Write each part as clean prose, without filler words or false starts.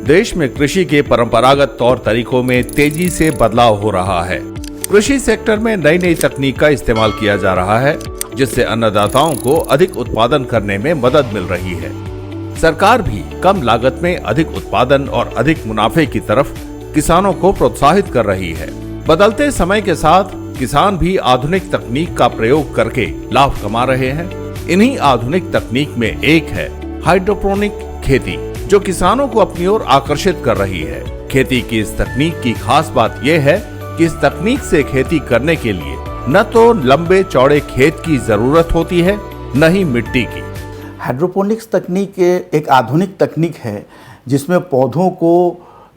देश में कृषि के परंपरागत तौर तरीकों में तेजी से बदलाव हो रहा है। कृषि सेक्टर में नई नई तकनीक का इस्तेमाल किया जा रहा है, जिससे अन्नदाताओं को अधिक उत्पादन करने में मदद मिल रही है। सरकार भी कम लागत में अधिक उत्पादन और अधिक मुनाफे की तरफ किसानों को प्रोत्साहित कर रही है। बदलते समय के साथ किसान भी आधुनिक तकनीक का प्रयोग करके लाभ कमा रहे हैं। इन्हीं आधुनिक तकनीक में एक है हाइड्रोपोनिक खेती, जो किसानों को अपनी ओर आकर्षित कर रही है। खेती की इस तकनीक की खास बात यह है कि इस तकनीक से खेती करने के लिए न तो लंबे चौड़े खेत की जरूरत होती है, न ही मिट्टी की। हाइड्रोपोनिक्स तकनीक एक आधुनिक तकनीक है जिसमें पौधों को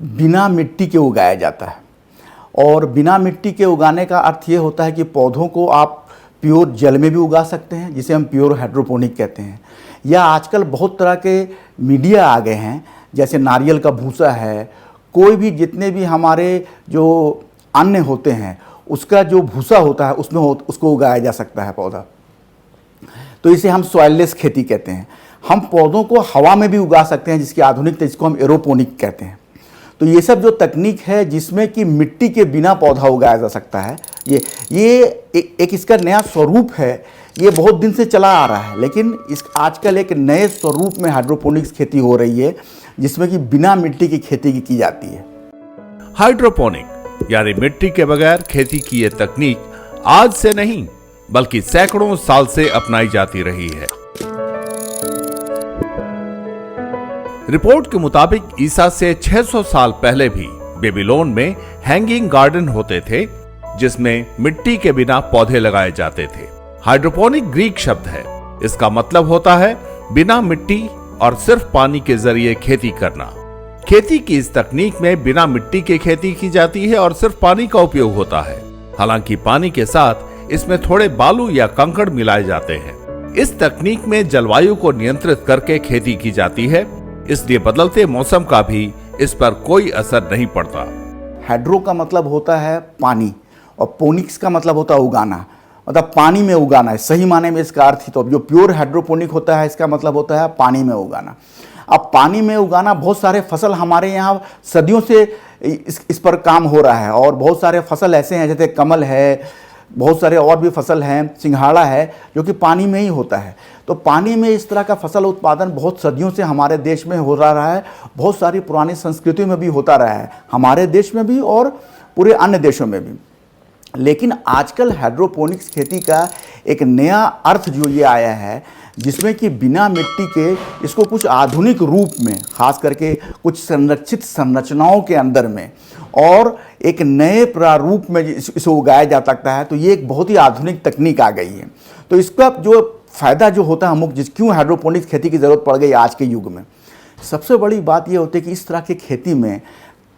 बिना मिट्टी के उगाया जाता है। और बिना मिट्टी के उगाने का अर्थ ये होता है कि पौधों को आप प्योर जल में भी उगा सकते हैं, जिसे हम प्योर हाइड्रोपोनिक कहते हैं। या आजकल बहुत तरह के मीडिया आ गए हैं, जैसे नारियल का भूसा है, कोई भी जितने भी हमारे जो अन्न होते हैं उसका जो भूसा होता है उसमें उसको उगाया जा सकता है पौधा। तो इसे हम सॉइललेस खेती कहते हैं। हम पौधों को हवा में भी उगा सकते हैं, जिसकी आधुनिक जिसको हम एरोपोनिक कहते हैं। तो ये सब जो तकनीक है जिसमें कि मिट्टी के बिना पौधा उगाया जा सकता है, ये एक इसका नया स्वरूप है। ये बहुत दिन से चला आ रहा है, लेकिन आजकल एक नए स्वरूप में हाइड्रोपोनिक्स खेती हो रही है, जिसमें कि बिना मिट्टी की खेती की जाती है। हाइड्रोपोनिक यानी मिट्टी के बगैर खेती की ये तकनीक आज से नहीं बल्कि सैकड़ों साल से अपनाई जाती रही है। रिपोर्ट के मुताबिक ईसा से 600 साल पहले भी बेबीलोन में हैंगिंग गार्डन होते थे, जिसमें मिट्टी के बिना पौधे लगाए जाते थे। हाइड्रोपोनिक ग्रीक शब्द है। इसका मतलब होता है बिना मिट्टी और सिर्फ पानी के जरिए खेती करना। खेती की इस तकनीक में बिना मिट्टी के खेती की जाती है और सिर्फ पानी का उपयोग होता है। हालांकि पानी के साथ इसमें थोड़े बालू या कंकड़ मिलाए जाते हैं। इस तकनीक में जलवायु को नियंत्रित करके खेती की जाती है, इसलिए बदलते मौसम का भी इस पर कोई असर नहीं पड़ता। हाइड्रो का मतलब होता है पानी और पोनिक्स का मतलब होता है उगाना, मतलब पानी में उगाना है सही माने में इसका अर्थ ही। तो जो प्योर हाइड्रोपोनिक होता है इसका मतलब होता है पानी में उगाना। अब पानी में उगाना, बहुत सारे फसल हमारे यहाँ सदियों से इस पर काम हो रहा है और बहुत सारे फसल ऐसे हैं जैसे कमल है, बहुत सारे और भी फसल हैं, सिंघाड़ा है, जो कि पानी में ही होता है। तो पानी में इस तरह का फसल उत्पादन बहुत सदियों से हमारे देश में हो रहा है। बहुत सारी पुरानी संस्कृतियों में भी होता रहा है, हमारे देश में भी और पूरे अन्य देशों में भी। लेकिन आजकल हाइड्रोपोनिक्स खेती का एक नया अर्थ जो ये आया है, जिसमें कि बिना मिट्टी के इसको कुछ आधुनिक रूप में, खास करके कुछ संरक्षित संरचनाओं के अंदर में और एक नए प्रारूप में इसे उगाया जा सकता है। तो ये एक बहुत ही आधुनिक तकनीक आ गई है। तो इसका जो फ़ायदा जो होता है हमको, क्यों हाइड्रोपोनिक्स खेती की ज़रूरत पड़ गई आज के युग में, सबसे बड़ी बात ये होती है कि इस तरह की खेती में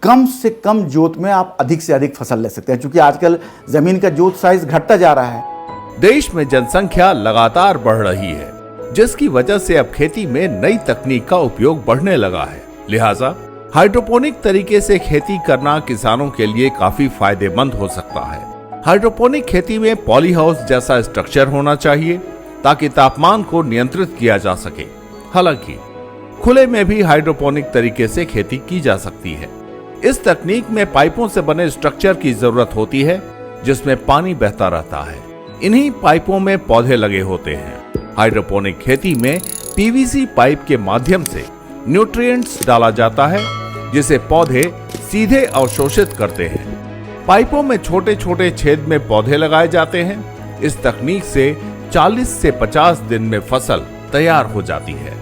कम से कम जोत में आप अधिक से अधिक फसल ले सकते हैं, क्योंकि आजकल ज़मीन का जोत साइज घटता जा रहा है। देश में जनसंख्या लगातार बढ़ रही है, जिसकी वजह से अब खेती में नई तकनीक का उपयोग बढ़ने लगा है। लिहाजा हाइड्रोपोनिक तरीके से खेती करना किसानों के लिए काफी फायदेमंद हो सकता है। हाइड्रोपोनिक खेती में पॉली हाउस जैसा स्ट्रक्चर होना चाहिए ताकि तापमान को नियंत्रित किया जा सके। हालांकि खुले में भी हाइड्रोपोनिक तरीके से खेती की जा सकती है। इस तकनीक में पाइपों से बने स्ट्रक्चर की जरूरत होती है, जिसमें पानी बहता रहता है। इन्हीं पाइपों में पौधे लगे होते हैं। हाइड्रोपोनिक खेती में पीवीसी पाइप के माध्यम से न्यूट्रिएंट्स डाला जाता है, जिसे पौधे सीधे अवशोषित करते हैं। पाइपों में छोटे छोटे छेद में पौधे लगाए जाते हैं। इस तकनीक से 40 से 50 दिन में फसल तैयार हो जाती है।